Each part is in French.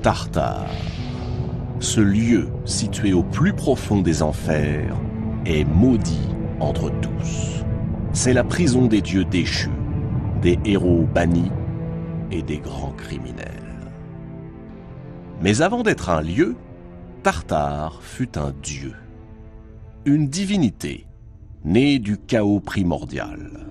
Tartare, ce lieu situé au plus profond des enfers, est maudit entre tous. C'est la prison des dieux déchus, des héros bannis et des grands criminels. Mais avant d'être un lieu, Tartare fut un dieu, une divinité née du chaos primordial.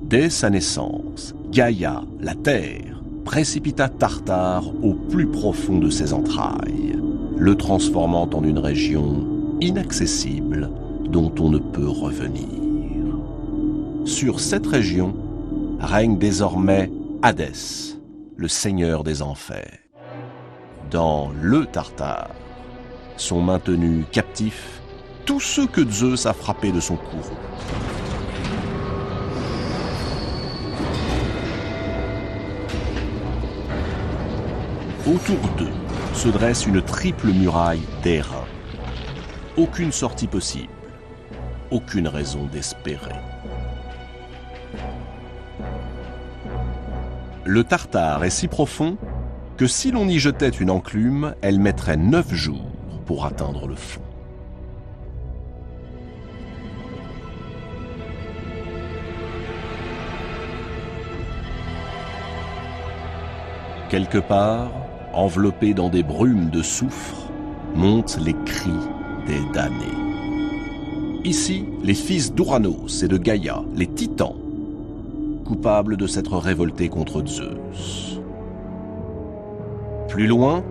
Dès sa naissance, Gaïa, la terre, précipita Tartare au plus profond de ses entrailles, le transformant en une région inaccessible dont on ne peut revenir. Sur cette région règne désormais Hadès, le seigneur des enfers. Dans le Tartare sont maintenus captifs tous ceux que Zeus a frappés de son courroux. Autour d'eux se dresse une triple muraille d'airain. Aucune sortie possible, aucune raison d'espérer. Le Tartare est si profond que si l'on y jetait une enclume, elle mettrait 9 jours pour atteindre le fond. Quelque part, enveloppés dans des brumes de soufre, montent les cris des damnés. Ici, les fils d'Ouranos et de Gaïa, les titans, coupables de s'être révoltés contre Zeus. Plus loin,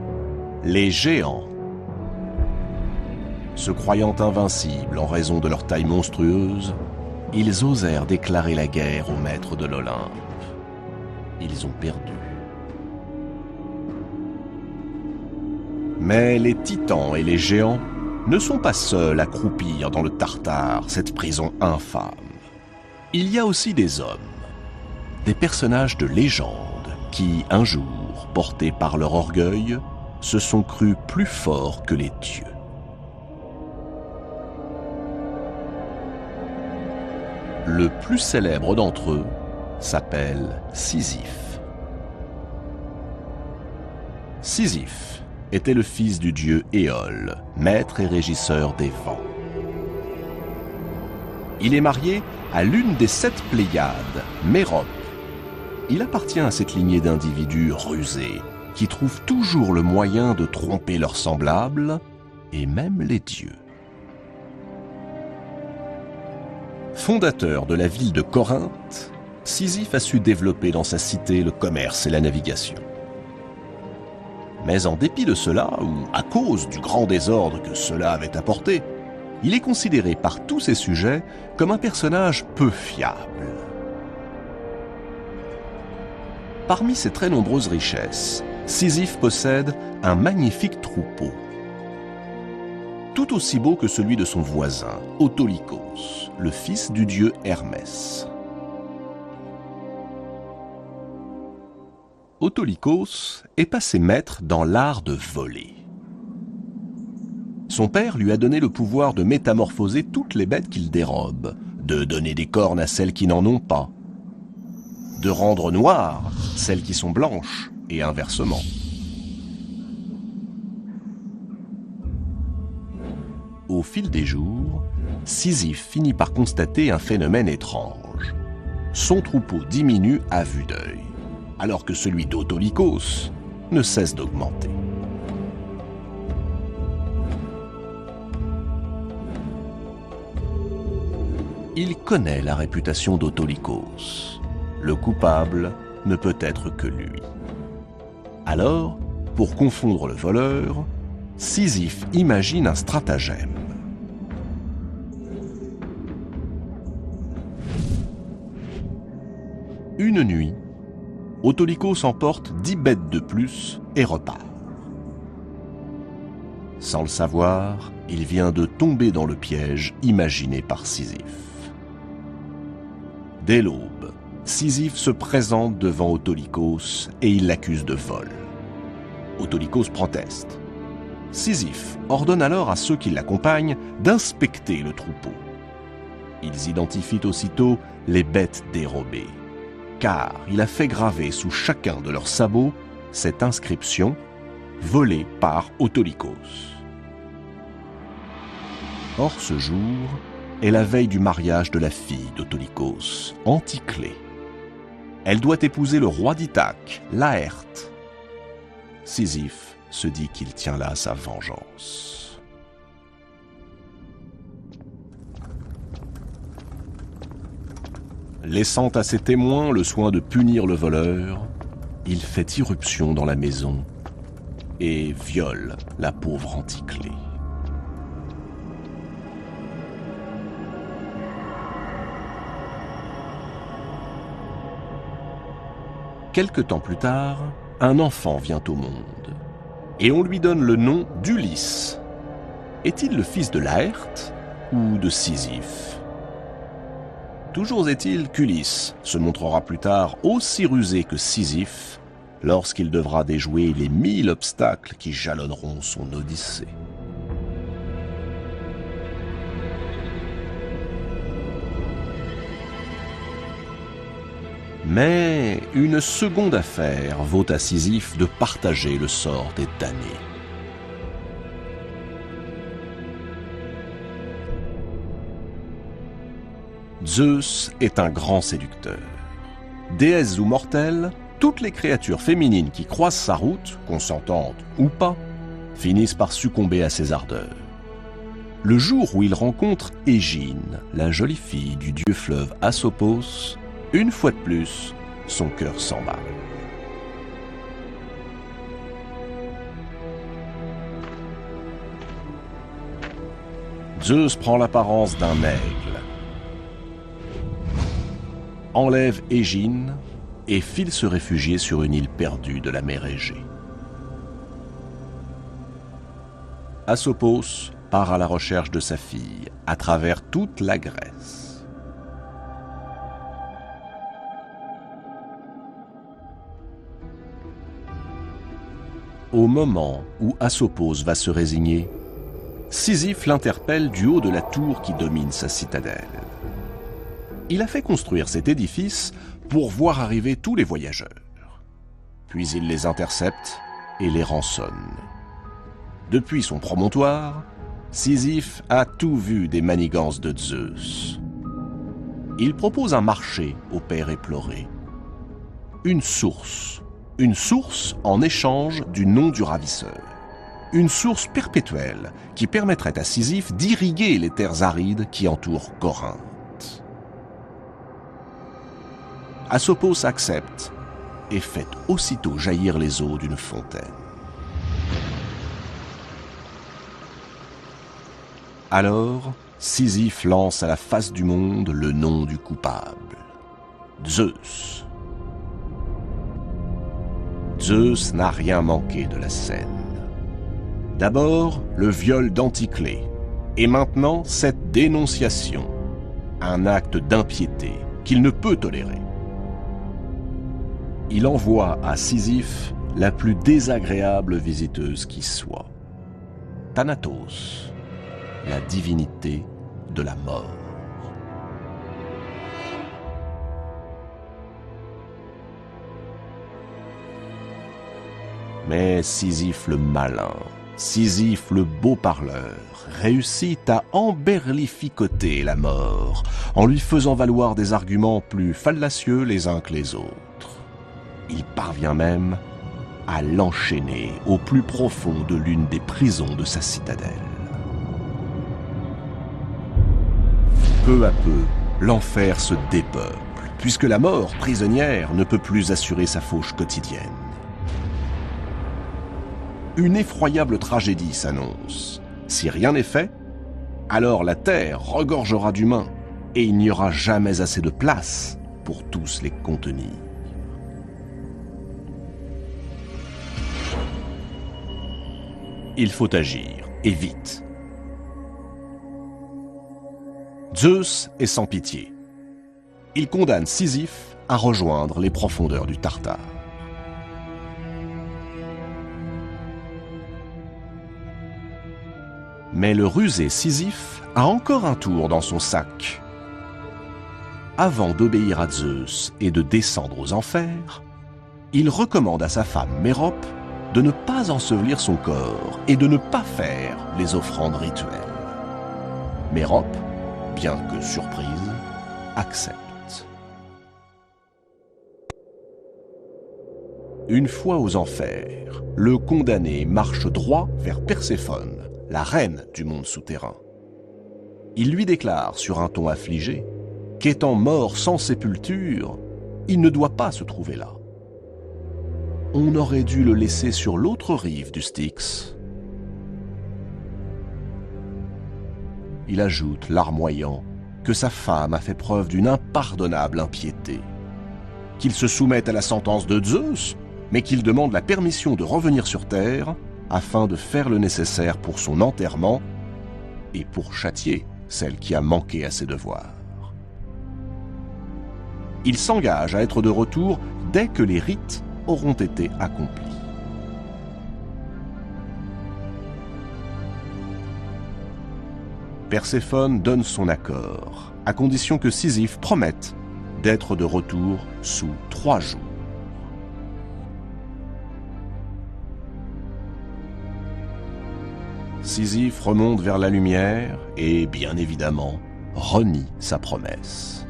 les géants. Se croyant invincibles en raison de leur taille monstrueuse, ils osèrent déclarer la guerre aux maîtres de l'Olympe. Ils ont perdu. Mais les titans et les géants ne sont pas seuls à croupir dans le Tartare, cette prison infâme. Il y a aussi des hommes, des personnages de légende qui, un jour, portés par leur orgueil, se sont crus plus forts que les dieux. Le plus célèbre d'entre eux s'appelle Sisyphe. Sisyphe était le fils du dieu Éole, maître et régisseur des vents. Il est marié à l'une des 7 Pléiades, Mérope. Il appartient à cette lignée d'individus rusés qui trouvent toujours le moyen de tromper leurs semblables et même les dieux. Fondateur de la ville de Corinthe, Sisyphe a su développer dans sa cité le commerce et la navigation. Mais en dépit de cela, ou à cause du grand désordre que cela avait apporté, il est considéré par tous ses sujets comme un personnage peu fiable. Parmi ses très nombreuses richesses, Sisyphe possède un magnifique troupeau, tout aussi beau que celui de son voisin, Autolycos, le fils du dieu Hermès. Autolycos est passé maître dans l'art de voler. Son père lui a donné le pouvoir de métamorphoser toutes les bêtes qu'il dérobe, de donner des cornes à celles qui n'en ont pas, de rendre noires celles qui sont blanches, et inversement. Au fil des jours, Sisyphe finit par constater un phénomène étrange. Son troupeau diminue à vue d'œil, alors que celui d'Autolycos ne cesse d'augmenter. Il connaît la réputation d'Autolycos. Le coupable ne peut être que lui. Alors, pour confondre le voleur, Sisyphe imagine un stratagème. Une nuit, Autolycos emporte 10 bêtes de plus et repart. Sans le savoir, il vient de tomber dans le piège imaginé par Sisyphe. Dès l'aube, Sisyphe se présente devant Autolycos et il l'accuse de vol. Autolycos proteste. Sisyphe ordonne alors à ceux qui l'accompagnent d'inspecter le troupeau. Ils identifient aussitôt les bêtes dérobées, car il a fait graver sous chacun de leurs sabots cette inscription volée par Autolycos. Or, ce jour est la veille du mariage de la fille d'Autolycos, Anticlée. Elle doit épouser le roi d'Ithaque, Laërte. Sisyphe se dit qu'il tient là sa vengeance. Laissant à ses témoins le soin de punir le voleur, il fait irruption dans la maison et viole la pauvre Anticlée. Quelque temps plus tard, un enfant vient au monde, et on lui donne le nom d'Ulysse. Est-il le fils de Laërte ou de Sisyphe? Toujours est-il qu'Ulysse se montrera plus tard aussi rusé que Sisyphe lorsqu'il devra déjouer les 1000 obstacles qui jalonneront son odyssée. Mais une seconde affaire vaut à Sisyphe de partager le sort des damnés. Zeus est un grand séducteur. Déesses ou mortelles, toutes les créatures féminines qui croisent sa route, consentantes ou pas, finissent par succomber à ses ardeurs. Le jour où il rencontre Égine, la jolie fille du dieu fleuve Asopos, une fois de plus, son cœur s'emballe. Zeus prend l'apparence d'un aigle, enlève Égine et file se réfugier sur une île perdue de la mer Égée. Asopos part à la recherche de sa fille à travers toute la Grèce. Au moment où Asopos va se résigner, Sisyphe l'interpelle du haut de la tour qui domine sa citadelle. Il a fait construire cet édifice pour voir arriver tous les voyageurs. Puis il les intercepte et les rançonne. Depuis son promontoire, Sisyphe a tout vu des manigances de Zeus. Il propose un marché au père éploré. Une source en échange du nom du ravisseur. Une source perpétuelle qui permettrait à Sisyphe d'irriguer les terres arides qui entourent Corinthe. Asopos accepte et fait aussitôt jaillir les eaux d'une fontaine. Alors, Sisyphe lance à la face du monde le nom du coupable, Zeus. Zeus n'a rien manqué de la scène. D'abord, le viol d'Anticlée, et maintenant cette dénonciation, un acte d'impiété qu'il ne peut tolérer. Il envoie à Sisyphe la plus désagréable visiteuse qui soit, Thanatos, la divinité de la mort. Mais Sisyphe le malin, Sisyphe le beau parleur, réussit à emberlificoter la mort en lui faisant valoir des arguments plus fallacieux les uns que les autres. Il parvient même à l'enchaîner au plus profond de l'une des prisons de sa citadelle. Peu à peu, l'enfer se dépeuple, puisque la mort prisonnière ne peut plus assurer sa fauche quotidienne. Une effroyable tragédie s'annonce. Si rien n'est fait, alors la terre regorgera d'humains et il n'y aura jamais assez de place pour tous les contenir. Il faut agir, et vite. Zeus est sans pitié. Il condamne Sisyphe à rejoindre les profondeurs du Tartare. Mais le rusé Sisyphe a encore un tour dans son sac. Avant d'obéir à Zeus et de descendre aux enfers, il recommande à sa femme Mérope de ne pas ensevelir son corps et de ne pas faire les offrandes rituelles. Mérope, bien que surprise, accepte. Une fois aux enfers, le condamné marche droit vers Perséphone, la reine du monde souterrain. Il lui déclare sur un ton affligé qu'étant mort sans sépulture, il ne doit pas se trouver là. On aurait dû le laisser sur l'autre rive du Styx. Il ajoute, larmoyant, que sa femme a fait preuve d'une impardonnable impiété, qu'il se soumette à la sentence de Zeus, mais qu'il demande la permission de revenir sur Terre afin de faire le nécessaire pour son enterrement et pour châtier celle qui a manqué à ses devoirs. Il s'engage à être de retour dès que les rites auront été accomplis. Perséphone donne son accord, à condition que Sisyphe promette d'être de retour sous 3 jours. Sisyphe remonte vers la lumière et, bien évidemment, renie sa promesse.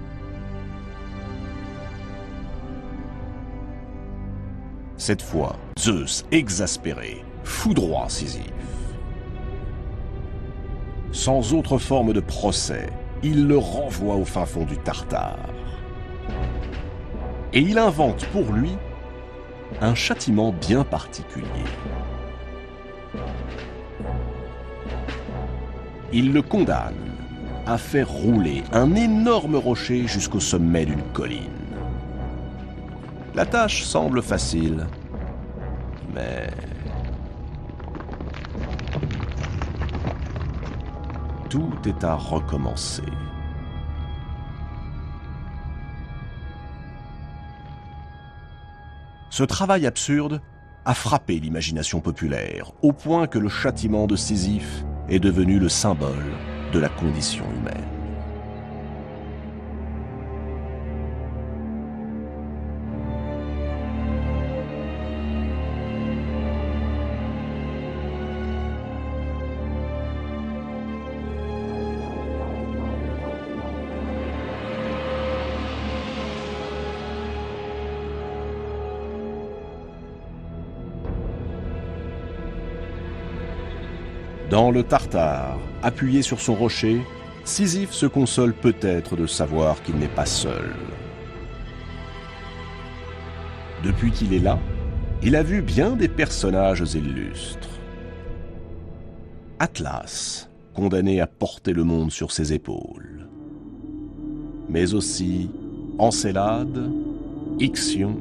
Cette fois, Zeus, exaspéré, foudroie Sisyphe. Sans autre forme de procès, il le renvoie au fin fond du Tartare. Et il invente pour lui un châtiment bien particulier. Il le condamne à faire rouler un énorme rocher jusqu'au sommet d'une colline. La tâche semble facile, mais... tout est à recommencer. Ce travail absurde a frappé l'imagination populaire, au point que le châtiment de Sisyphe est devenu le symbole de la condition humaine. Dans le Tartare, appuyé sur son rocher, Sisyphe se console peut-être de savoir qu'il n'est pas seul. Depuis qu'il est là, il a vu bien des personnages illustres. Atlas, condamné à porter le monde sur ses épaules. Mais aussi Encélade, Ixion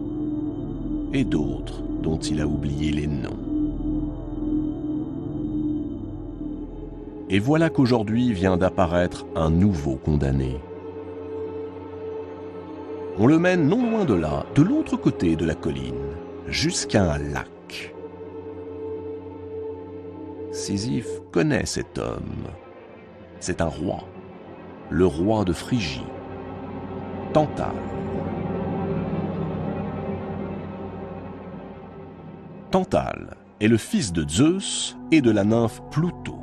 et d'autres dont il a oublié les noms. Et voilà qu'aujourd'hui vient d'apparaître un nouveau condamné. On le mène non loin de là, de l'autre côté de la colline, jusqu'à un lac. Sisyphe connaît cet homme. C'est un roi, le roi de Phrygie, Tantale. Tantale est le fils de Zeus et de la nymphe Pluto.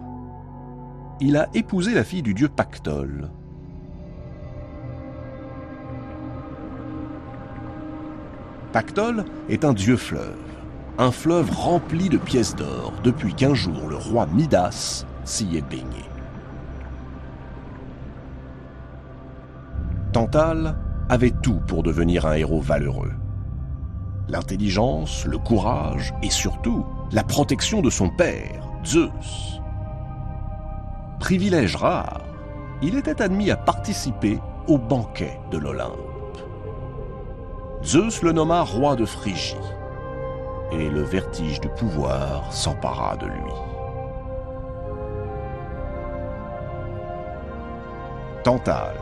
Il a épousé la fille du dieu Pactole. Pactole est un dieu fleuve, un fleuve rempli de pièces d'or depuis qu'un jour le roi Midas s'y est baigné. Tantale avait tout pour devenir un héros valeureux. L'intelligence, le courage et surtout la protection de son père, Zeus. Privilège rare, il était admis à participer au banquet de l'Olympe. Zeus le nomma roi de Phrygie, et le vertige du pouvoir s'empara de lui. Tantale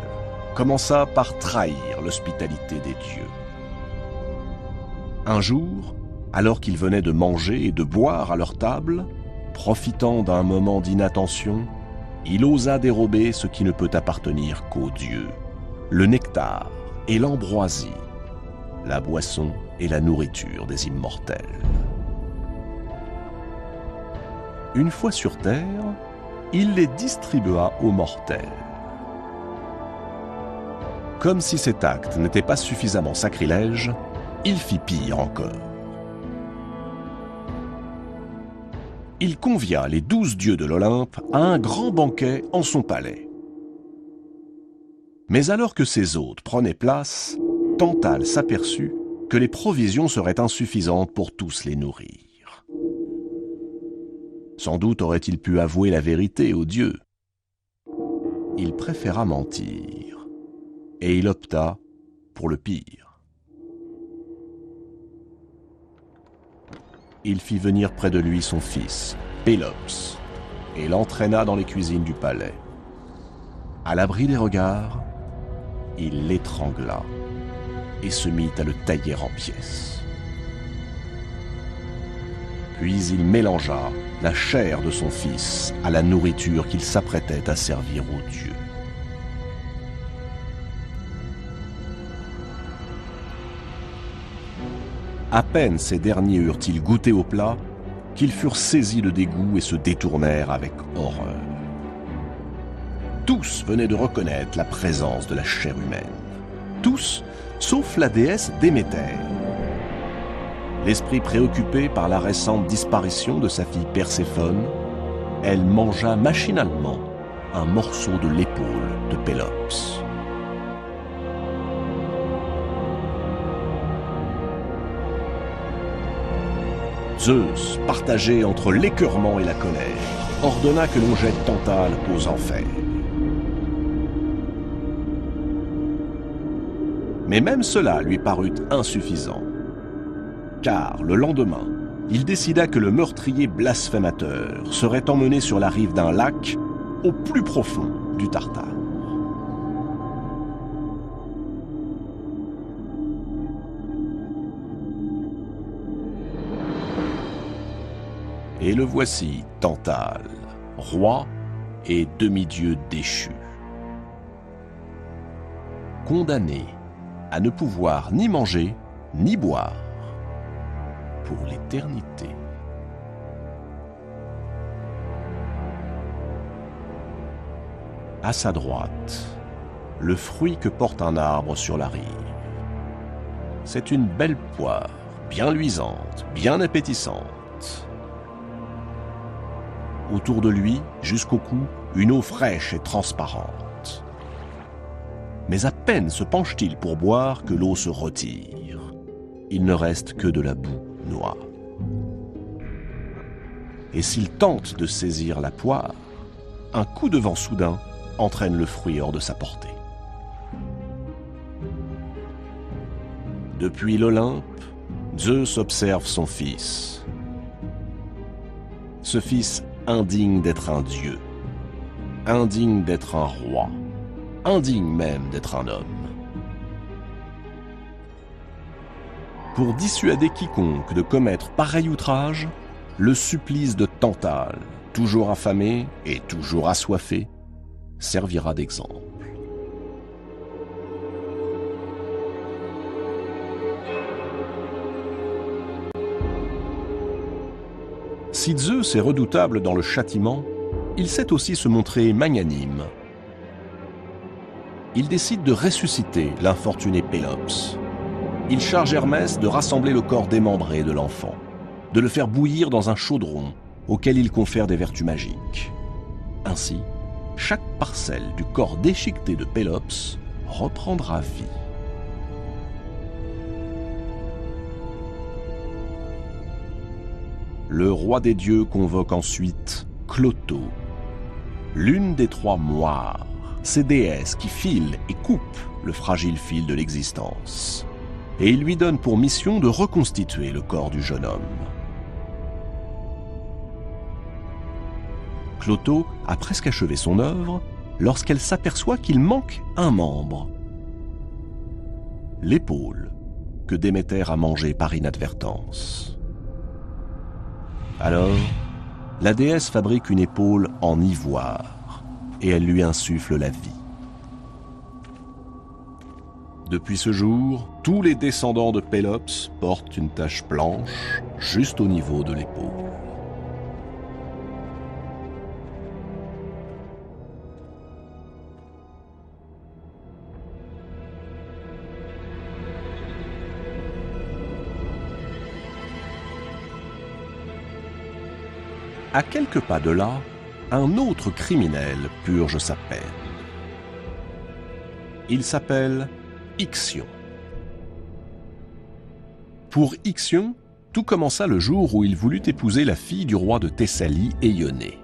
commença par trahir l'hospitalité des dieux. Un jour, alors qu'ils venaient de manger et de boire à leur table, profitant d'un moment d'inattention, il osa dérober ce qui ne peut appartenir qu'aux dieux, le nectar et l'ambroisie, la boisson et la nourriture des immortels. Une fois sur terre, il les distribua aux mortels. Comme si cet acte n'était pas suffisamment sacrilège, il fit pire encore. Il convia les 12 dieux de l'Olympe à un grand banquet en son palais. Mais alors que ces hôtes prenaient place, Tantale s'aperçut que les provisions seraient insuffisantes pour tous les nourrir. Sans doute aurait-il pu avouer la vérité aux dieux. Il préféra mentir, et il opta pour le pire. Il fit venir près de lui son fils, Pélops, et l'entraîna dans les cuisines du palais. À l'abri des regards, il l'étrangla et se mit à le tailler en pièces. Puis il mélangea la chair de son fils à la nourriture qu'il s'apprêtait à servir aux dieux. À peine ces derniers eurent-ils goûté au plat qu'ils furent saisis de dégoût et se détournèrent avec horreur. Tous venaient de reconnaître la présence de la chair humaine. Tous, sauf la déesse Déméter. L'esprit préoccupé par la récente disparition de sa fille Perséphone, elle mangea machinalement un morceau de l'épaule de Pélops. Zeus, partagé entre l'écœurement et la colère, ordonna que l'on jette Tantale aux enfers. Mais même cela lui parut insuffisant, car le lendemain, il décida que le meurtrier blasphémateur serait emmené sur la rive d'un lac au plus profond du Tartare. Et le voici, Tantale, roi et demi-dieu déchu. Condamné à ne pouvoir ni manger ni boire pour l'éternité. À sa droite, le fruit que porte un arbre sur la rive. C'est une belle poire, bien luisante, bien appétissante. Autour de lui, jusqu'au cou, une eau fraîche et transparente. Mais à peine se penche-t-il pour boire que l'eau se retire. Il ne reste que de la boue noire. Et s'il tente de saisir la poire, un coup de vent soudain entraîne le fruit hors de sa portée. Depuis l'Olympe, Zeus observe son fils. Ce fils indigne d'être un dieu, indigne d'être un roi, indigne même d'être un homme. Pour dissuader quiconque de commettre pareil outrage, le supplice de Tantale, toujours affamé et toujours assoiffé, servira d'exemple. Si Zeus est redoutable dans le châtiment, il sait aussi se montrer magnanime. Il décide de ressusciter l'infortuné Pélops. Il charge Hermès de rassembler le corps démembré de l'enfant, de le faire bouillir dans un chaudron auquel il confère des vertus magiques. Ainsi, chaque parcelle du corps déchiqueté de Pélops reprendra vie. Le roi des dieux convoque ensuite Clotho, l'une des trois moires, ces déesses qui filent et coupent le fragile fil de l'existence. Et il lui donne pour mission de reconstituer le corps du jeune homme. Clotho a presque achevé son œuvre lorsqu'elle s'aperçoit qu'il manque un membre. L'épaule que Déméter a mangée par inadvertance. Alors, la déesse fabrique une épaule en ivoire et elle lui insuffle la vie. Depuis ce jour, tous les descendants de Pélops portent une tache blanche juste au niveau de l'épaule. À quelques pas de là, un autre criminel purge sa peine. Il s'appelle Ixion. Pour Ixion, tout commença le jour où il voulut épouser la fille du roi de Thessalie, Éionée.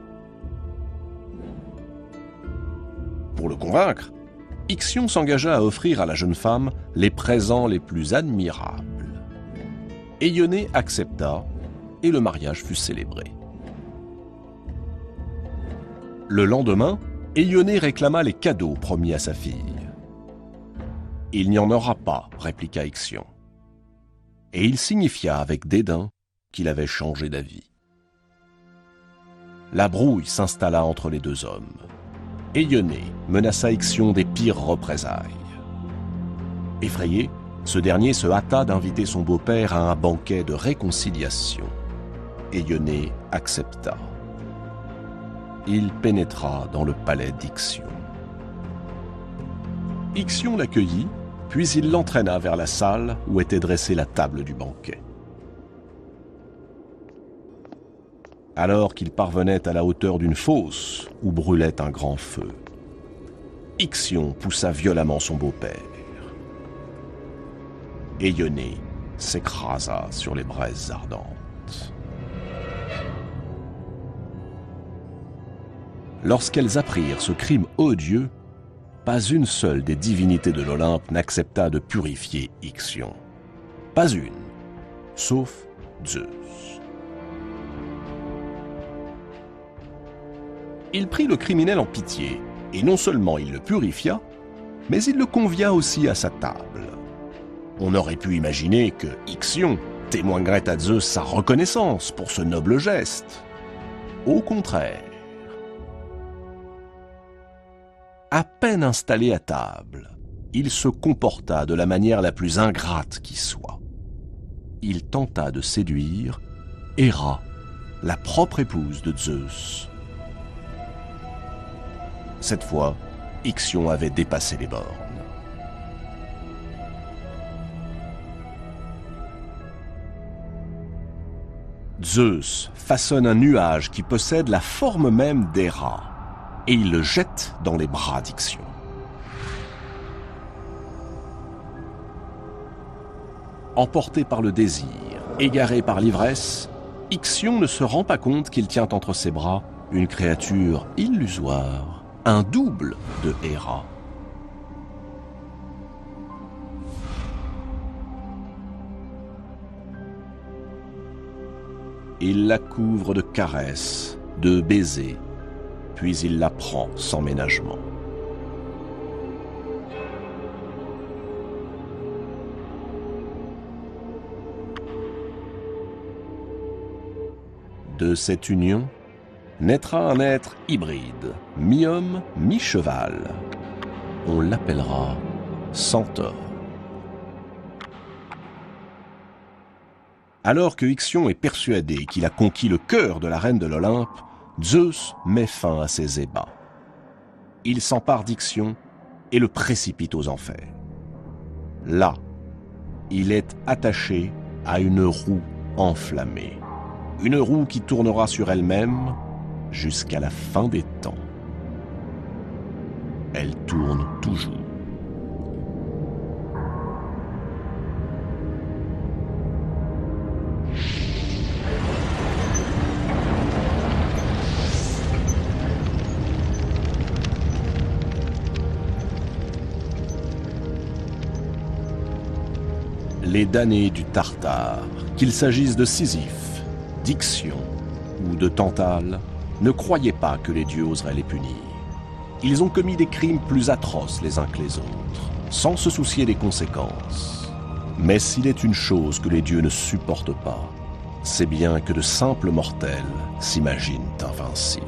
Pour le convaincre, Ixion s'engagea à offrir à la jeune femme les présents les plus admirables. Éionée accepta et le mariage fut célébré. Le lendemain, Éionée réclama les cadeaux promis à sa fille. « Il n'y en aura pas, répliqua Ixion. Et il signifia avec dédain qu'il avait changé d'avis. La brouille s'installa entre les deux hommes. Éionée menaça Ixion des pires représailles. Effrayé, ce dernier se hâta d'inviter son beau-père à un banquet de réconciliation. Éionée accepta. Il pénétra dans le palais d'Ixion. Ixion l'accueillit, puis il l'entraîna vers la salle où était dressée la table du banquet. Alors qu'il parvenait à la hauteur d'une fosse où brûlait un grand feu, Ixion poussa violemment son beau-père. Éionée s'écrasa sur les braises ardentes. Lorsqu'elles apprirent ce crime odieux, pas une seule des divinités de l'Olympe n'accepta de purifier Ixion. Pas une, sauf Zeus. Il prit le criminel en pitié, et non seulement il le purifia, mais il le convia aussi à sa table. On aurait pu imaginer que Ixion témoignerait à Zeus sa reconnaissance pour ce noble geste. Au contraire, à peine installé à table, il se comporta de la manière la plus ingrate qui soit. Il tenta de séduire Héra, la propre épouse de Zeus. Cette fois, Ixion avait dépassé les bornes. Zeus façonne un nuage qui possède la forme même d'Héra, et il le jette dans les bras d'Ixion. Emporté par le désir, égaré par l'ivresse, Ixion ne se rend pas compte qu'il tient entre ses bras une créature illusoire, un double de Héra. Il la couvre de caresses, de baisers, puis il la prend sans ménagement. De cette union naîtra un être hybride, mi-homme, mi-cheval. On l'appellera Centaure. Alors que Ixion est persuadé qu'il a conquis le cœur de la reine de l'Olympe, Zeus met fin à ses ébats. Il s'empare d'Ixion et le précipite aux enfers. Là, il est attaché à une roue enflammée. Une roue qui tournera sur elle-même jusqu'à la fin des temps. Elle tourne toujours. Les damnés du Tartare, qu'il s'agisse de Sisyphe, d'Ixion ou de Tantale, ne croyaient pas que les dieux oseraient les punir. Ils ont commis des crimes plus atroces les uns que les autres, sans se soucier des conséquences. Mais s'il est une chose que les dieux ne supportent pas, c'est bien que de simples mortels s'imaginent invincibles.